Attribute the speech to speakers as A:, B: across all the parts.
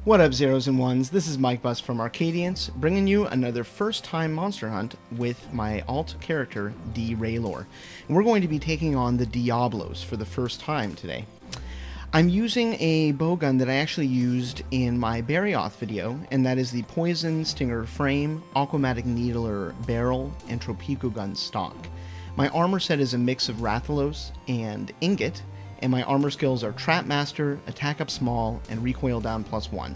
A: What up, zeros and ones? This is Mike Bus from Arcadians, bringing you another first-time monster hunt with my alt character, D. Raylor. And we're going to be taking on the Diablos for the first time today. I'm using a bowgun that I actually used in my Barrioth video, and that is the Poison Stinger Frame, Aquamatic Needler Barrel, and Tropico Gun stock. My armor set is a mix of Rathalos and Ingot, and my armor skills are Trap Master, Attack Up Small, and Recoil Down +1.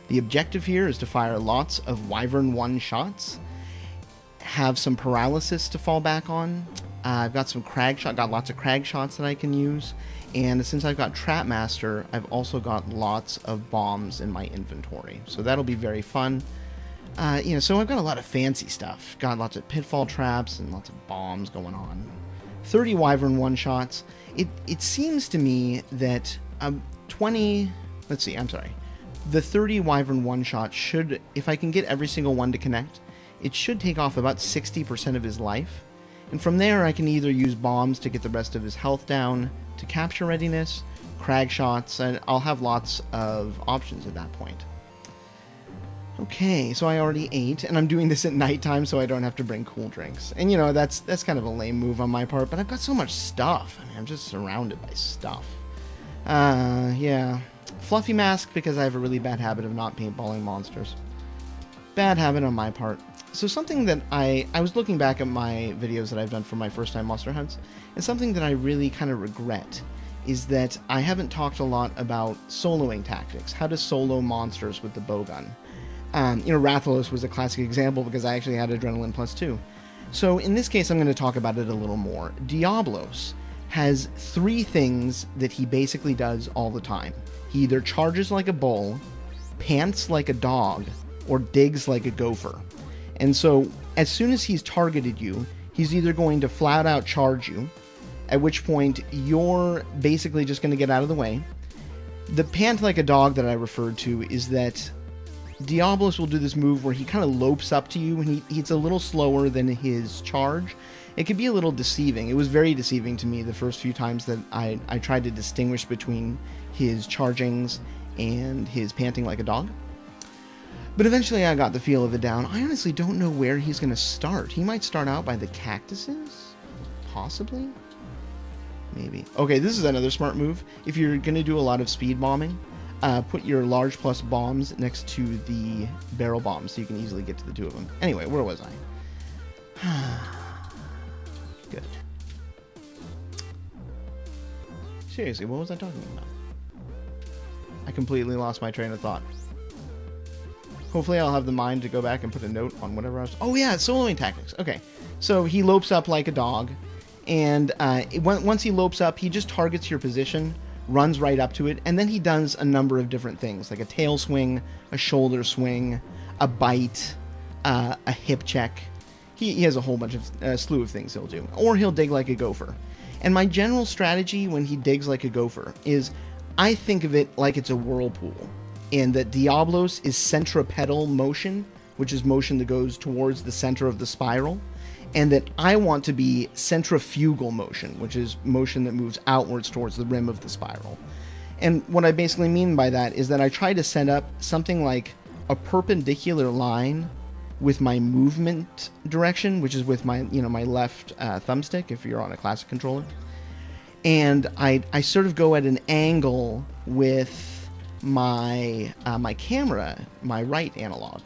A: The objective here is to fire lots of Wyvern 1 shots, have some paralysis to fall back on. I've got some crag shot, got lots of crag shots that I can use, and since I've got Trap Master, I've also got lots of bombs in my inventory, so that'll be very fun. So I've got a lot of fancy stuff. Got lots of pitfall traps and lots of bombs going on. 30 Wyvern 1 shots. It seems to me that the 30 Wyvern 1 shot should, if I can get every single one to connect, it should take off about 60% of his life. And from there I can either use bombs to get the rest of his health down, to capture readiness, crag shots, and I'll have lots of options at that point. Okay, so I already ate, and I'm doing this at nighttime so I don't have to bring cool drinks. And you know, that's kind of a lame move on my part, but I've got so much stuff. I mean, I'm just surrounded by stuff. Yeah. Fluffy mask because I have a really bad habit of not paintballing monsters. Bad habit on my part. So something that I was looking back at my videos that I've done for my first time monster hunts, and something that I really kind of regret is that I haven't talked a lot about soloing tactics, how to solo monsters with the bowgun. Rathalos was a classic example because I actually had Adrenaline +2. So in this case, I'm going to talk about it a little more. Diablos has 3 things that he basically does all the time. He either charges like a bull, pants like a dog, or digs like a gopher. And so as soon as he's targeted you, he's either going to flat out charge you, at which point you're basically just going to get out of the way. The pant like a dog that I referred to is that Diablos will do this move where he kind of lopes up to you, and he's a little slower than his charge. It can be a little deceiving. It was very deceiving to me the first few times that I tried to distinguish between his chargings and his panting like a dog. But eventually I got the feel of it down. I honestly don't know where he's going to start. He might start out by the cactuses? Possibly? Maybe. Okay, this is another smart move. If you're going to do a lot of speed bombing, put your large plus bombs next to the barrel bombs so you can easily get to the 2 of them. Anyway, where was I? Good. Seriously, what was I talking about? I completely lost my train of thought. Hopefully I'll have the mind to go back and put a note on whatever I was... Oh yeah, soloing tactics. Okay, so he lopes up like a dog, and once he lopes up, he just targets your position, runs right up to it, and then he does a number of different things, like a tail swing, a shoulder swing, a bite, a hip check. He has a whole bunch of slew of things he'll do. Or he'll dig like a gopher. And my general strategy when he digs like a gopher is I think of it like it's a whirlpool, and that Diablos is centripetal motion, which is motion that goes towards the center of the spiral, and that I want to be centrifugal motion, which is motion that moves outwards towards the rim of the spiral. And what I basically mean by that is that I try to set up something like a perpendicular line with my movement direction, which is with my, my left thumbstick, if you're on a classic controller. And I sort of go at an angle with my my camera, my right analog,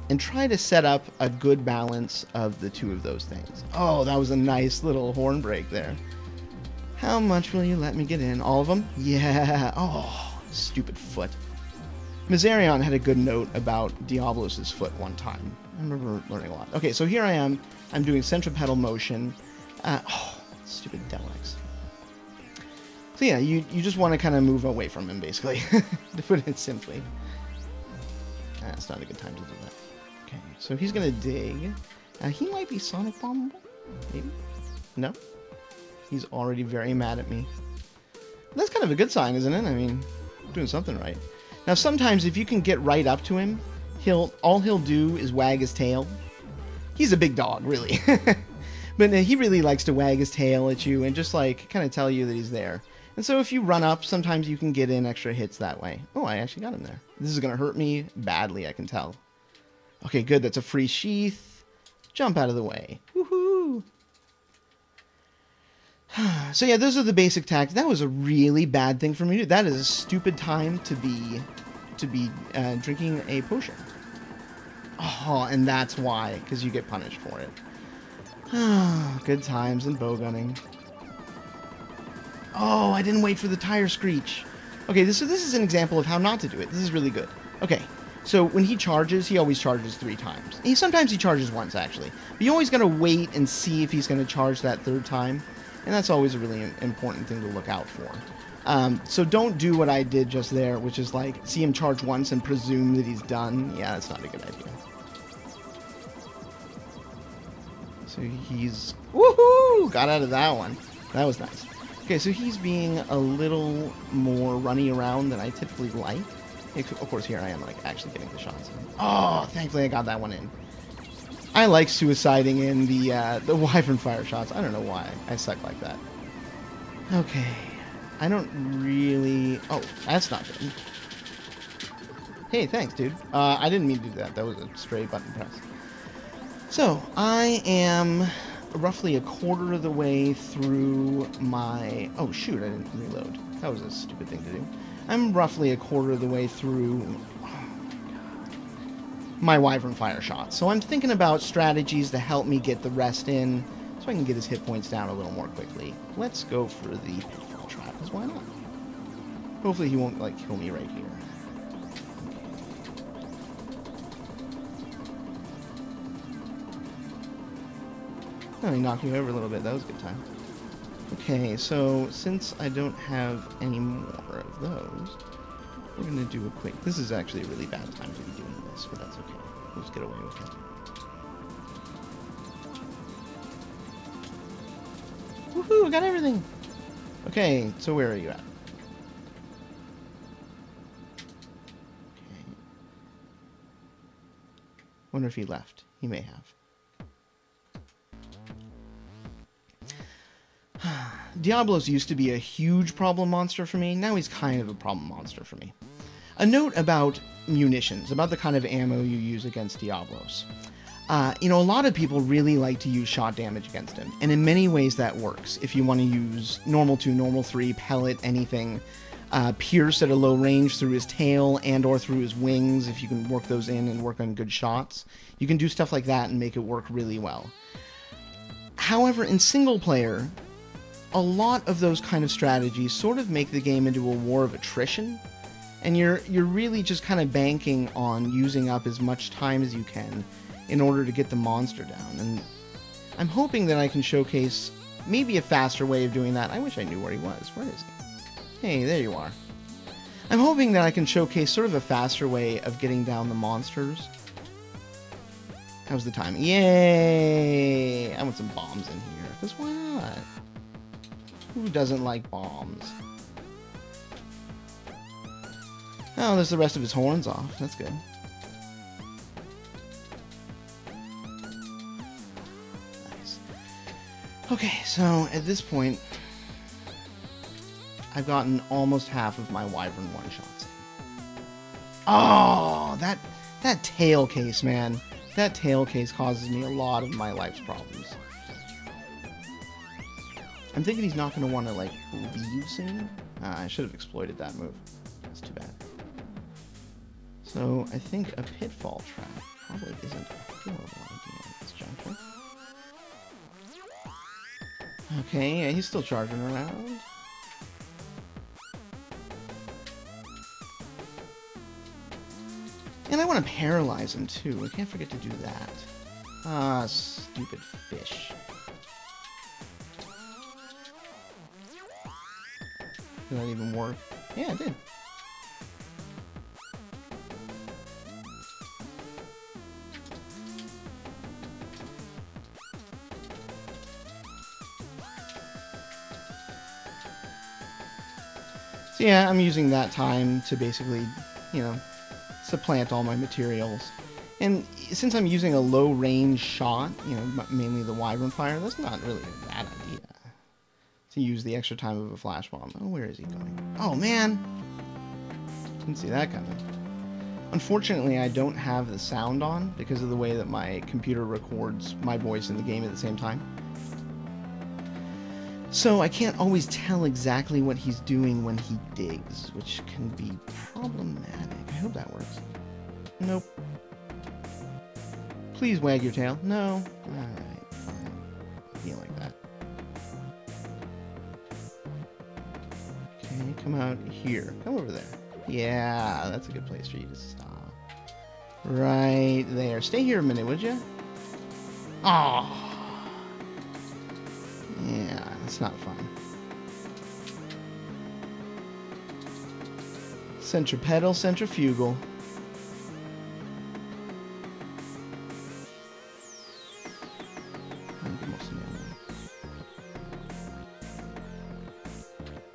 A: and try to set up a good balance of the 2 of those things. Oh, that was a nice little horn break there. How much will you let me get in? All of them? Yeah. Oh, stupid foot. Mizarion had a good note about Diablos' foot one time. I remember learning a lot. Okay, so here I am. I'm doing centripetal motion. Stupid Delex. So yeah, you just want to kind of move away from him, basically, to put it simply. It's not a good time to do that. Okay, so he's going to dig. He might be Sonic Bombable? Maybe? No? He's already very mad at me. That's kind of a good sign, isn't it? I mean, doing something right. Now, sometimes if you can get right up to him, all he'll do is wag his tail. He's a big dog, really. But he really likes to wag his tail at you and just, like, kind of tell you that he's there. And so if you run up, sometimes you can get in extra hits that way. Oh, I actually got him there. This is going to hurt me badly, I can tell. Okay, good. That's a free sheath. Jump out of the way. Woohoo! So yeah, those are the basic tactics. That was a really bad thing for me to do. That is a stupid time to be drinking a potion. Oh, and that's why, because you get punished for it. Good times in bowgunning. Oh, I didn't wait for the tire screech. Okay, this is an example of how not to do it. This is really good. Okay, so when he charges, he always charges 3 times. Sometimes he charges once, actually. But you always got to wait and see if he's going to charge that 3rd time. And that's always a really important thing to look out for. So don't do what I did just there, which is like, see him charge once and presume that he's done. Yeah, that's not a good idea. So he's... Woohoo! Got out of that one. That was nice. Okay, so he's being a little more runny around than I typically like. Of course, here I am, like, actually getting the shots in. Oh, thankfully I got that one in. I like suiciding in the Wyvern fire shots. I don't know why. I suck like that. Okay. I don't really... Oh, that's not good. Hey, thanks, dude. I didn't mean to do that. That was a stray button press. So, I am roughly a quarter of the way through my... Oh, shoot, I didn't reload. That was a stupid thing to do. I'm roughly a quarter of the way through my Wyvern fire shot. So I'm thinking about strategies to help me get the rest in so I can get his hit points down a little more quickly. Let's go for the pitfall trap, because why not? Hopefully he won't, like, kill me right here. Oh, he knocked me over a little bit. That was a good time. Okay, so since I don't have any more of those, we're going to do a quick... This is actually a really bad time to be doing this, but that's okay. We'll just get away with it. Woohoo! I got everything! Okay, so where are you at? Okay. Wonder if he left. He may have. Diablos used to be a huge problem monster for me. Now he's kind of a problem monster for me. A note about munitions, about the kind of ammo you use against Diablos. You know, a lot of people really like to use shot damage against him, and in many ways that works. If you want to use normal 2, normal 3, pellet, anything, pierce at a low range through his tail and or through his wings, if you can work those in and work on good shots, you can do stuff like that and make it work really well. However, in single player, a lot of those kind of strategies sort of make the game into a war of attrition, and you're really just kind of banking on using up as much time as you can in order to get the monster down. And I'm hoping that I can showcase maybe a faster way of doing that. I wish I knew where he was. Where is he? Hey, there you are. I'm hoping that I can showcase sort of a faster way of getting down the monsters. How's the time? Yay! I want some bombs in here, because why not? Who doesn't like bombs? Oh, there's the rest of his horns off. That's good. Nice. Okay, so at this point, I've gotten almost half of my Wyvern one-shots in. Oh, that tail case, man. That tail case causes me a lot of my life's problems. I'm thinking he's not going to want to, like, leave soon. I should have exploited that move. That's too bad. So, I think a pitfall trap probably isn't a horrible idea at this juncture. Okay, yeah, he's still charging around. And I want to paralyze him, too. I can't forget to do that. Ah, stupid fish. Did that even work? Yeah, it did. So yeah, I'm using that time to basically, you know, supplant all my materials. And since I'm using a low-range shot, you know, mainly the Wyvern Fire, that's not really a bad idea. to use the extra time of a flash bomb. Oh, where is he going? Oh, man! Didn't see that coming. Unfortunately, I don't have the sound on because of the way that my computer records my voice in the game at the same time. So I can't always tell exactly what he's doing when he digs, which can be problematic. I hope that works. Nope. Please wag your tail. No. Alright, fine. I feel like that. Okay, come out here. Come over there. Yeah, that's a good place for you to stop. Right there. Stay here a minute, would you? Oh. Yeah, that's not fun. Centripetal, centrifugal.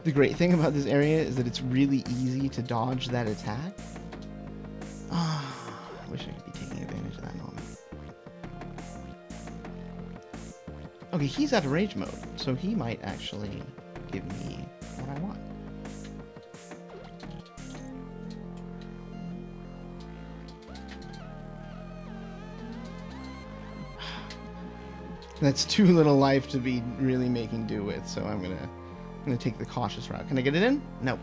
A: The great thing about this area is that it's really easy to dodge that attack. Ah, I wish I could be taking advantage of that moment. Okay, he's out of rage mode, so he might actually give me what I want. That's too little life to be really making do with, so I'm gonna take the cautious route. Can I get it in? No.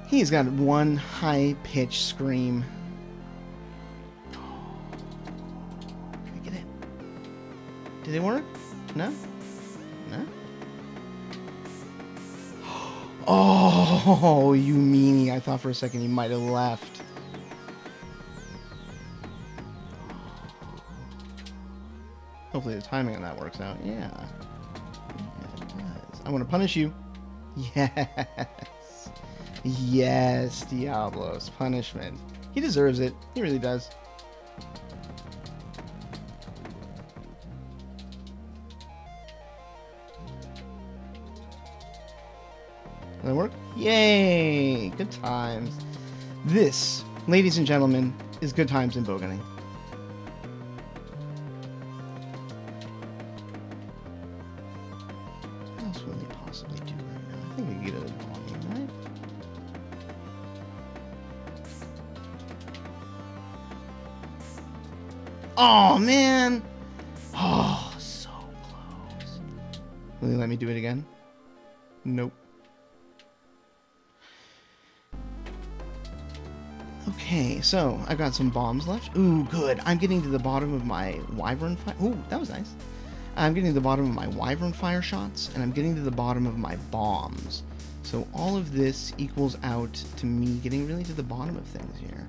A: He's got one high-pitched scream. Can I get in? Did it work? No? No? Oh, you meanie. I thought for a second he might have left. Hopefully the timing on that works out. Yeah. I want to punish you. Yes. Yes, Diablos. Punishment. He deserves it. He really does. Does that work? Yay! Good times. This, ladies and gentlemen, is good times in Bowgunning. Oh, man! Oh, so close. Will you let me do it again? Nope. Okay, so I've got some bombs left. Ooh, good. I'm getting to the bottom of my wyvern fire. Ooh, that was nice. I'm getting to the bottom of my wyvern fire shots, and I'm getting to the bottom of my bombs. So all of this equals out to me getting really to the bottom of things here.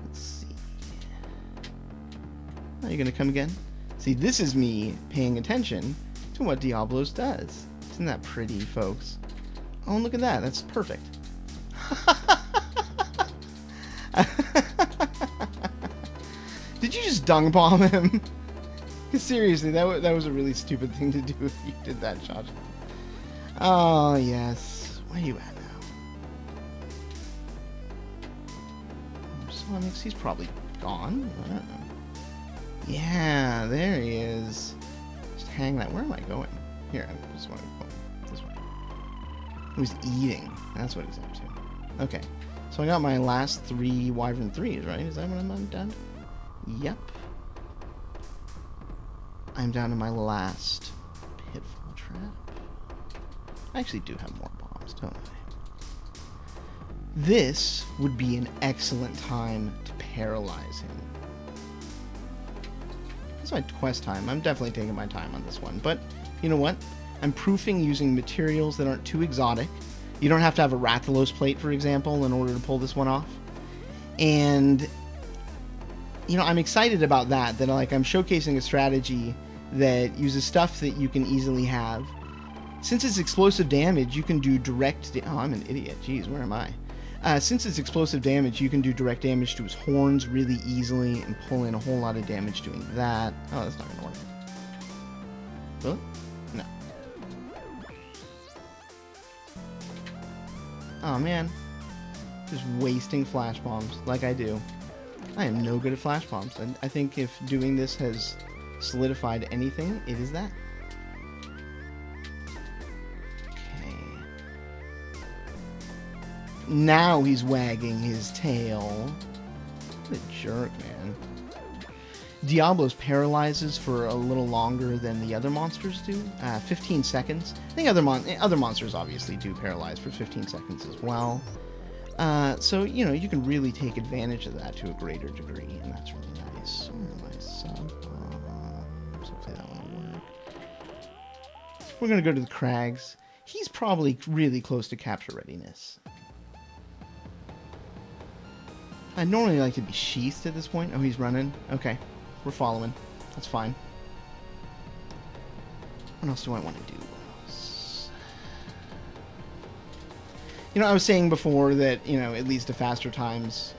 A: Let's see. Are you going to come again? See, this is me paying attention to what Diablos does. Isn't that pretty, folks? Oh, look at that. That's perfect. Did you just dung bomb him? Seriously, that was a really stupid thing to do if you did that, Josh. Oh, yes. Where are you at now? Sonics, he's probably gone. I don't know. Yeah, there he is. Just hang that. Where am I going? Here, I just want to go this way. He was eating. That's what he's up to. Okay. So I got my last 3 Wyvern 3s, right? Is that what I'm done? Yep. I'm down to my last pitfall trap. I actually do have more bombs, don't I? This would be an excellent time to paralyze him. It's my quest time. I'm definitely taking my time on this one. But, you know what? I'm proofing using materials that aren't too exotic. You don't have to have a Rathalos plate, for example, in order to pull this one off. And, you know, I'm excited about that. That, like, I'm showcasing a strategy that uses stuff that you can easily have. Since it's explosive damage, you can do direct... Oh, I'm an idiot. Jeez, where am I? Since it's explosive damage, you can do direct damage to his horns really easily and pull in a whole lot of damage doing that. Oh, that's not going to work. Really? No. Oh, man. Just wasting flash bombs like I do. I am no good at flash bombs, and I think if doing this has solidified anything, it is that. Now he's wagging his tail. What a jerk, man. Diablos paralyzes for a little longer than the other monsters do. 15 seconds. I think other monsters obviously do paralyze for 15 seconds as well. So, you know, you can really take advantage of that to a greater degree, and that's really nice. Oh, my sub. Hopefully that one will work. We're going to go to the Crags. He's probably really close to capture readiness. I normally like to be sheathed at this point. Oh, he's running. Okay. We're following. That's fine. What else do I want to do? You know, I was saying before that, you know, it leads to faster times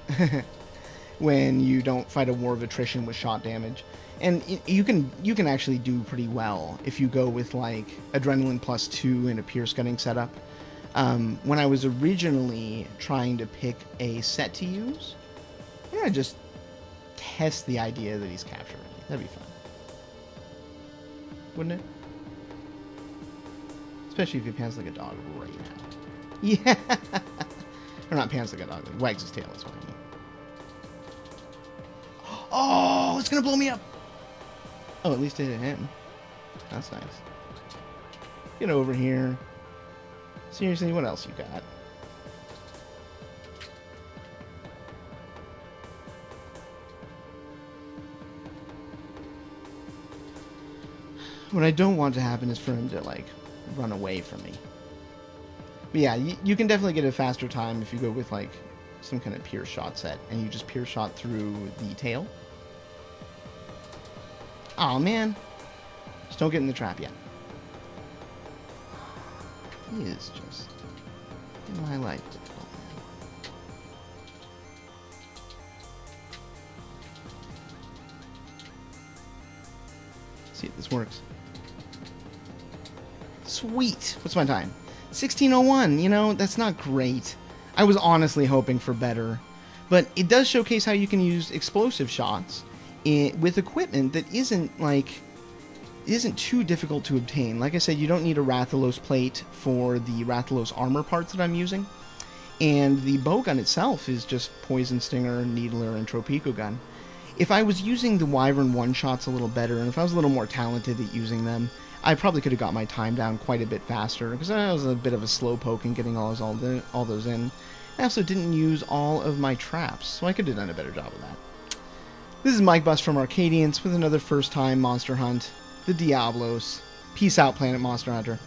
A: when you don't fight a war of attrition with shot damage. And you can actually do pretty well if you go with, like, Adrenaline +2 and a Pierce Gutting setup. When I was originally trying to pick a set to use, I'm going to just test the idea that he's capture ready. That'd be fun. Wouldn't it? Especially if he pants like a dog right now. Yeah! Or not pants like a dog, like wags his tail, that's what I mean. Oh, it's gonna blow me up! Oh, at least it hit him. That's nice. Get over here. Seriously, what else you got? What I don't want to happen is for him to, like, run away from me. But yeah, you can definitely get a faster time if you go with, like, some kind of Pierce shot set, and you just Pierce shot through the tail. Aw, man. Just don't get in the trap yet. He is just in my life difficult, man. See if this works. Sweet! What's my time? 16:01. You know, that's not great. I was honestly hoping for better. But it does showcase how you can use explosive shots with equipment that isn't too difficult to obtain. Like I said, you don't need a Rathalos plate for the Rathalos armor parts that I'm using. And the Bowgun itself is just Poison Stinger, Needler, and Tropico Gun. If I was using the Wyvern one-shots a little better, and if I was a little more talented at using them, I probably could have got my time down quite a bit faster, because I was a bit of a slow poke in getting all those in. I also didn't use all of my traps, so I could have done a better job of that. This is Mike Bus from Arcadians with another first-time Monster Hunt, the Diablos. Peace out, Planet Monster Hunter.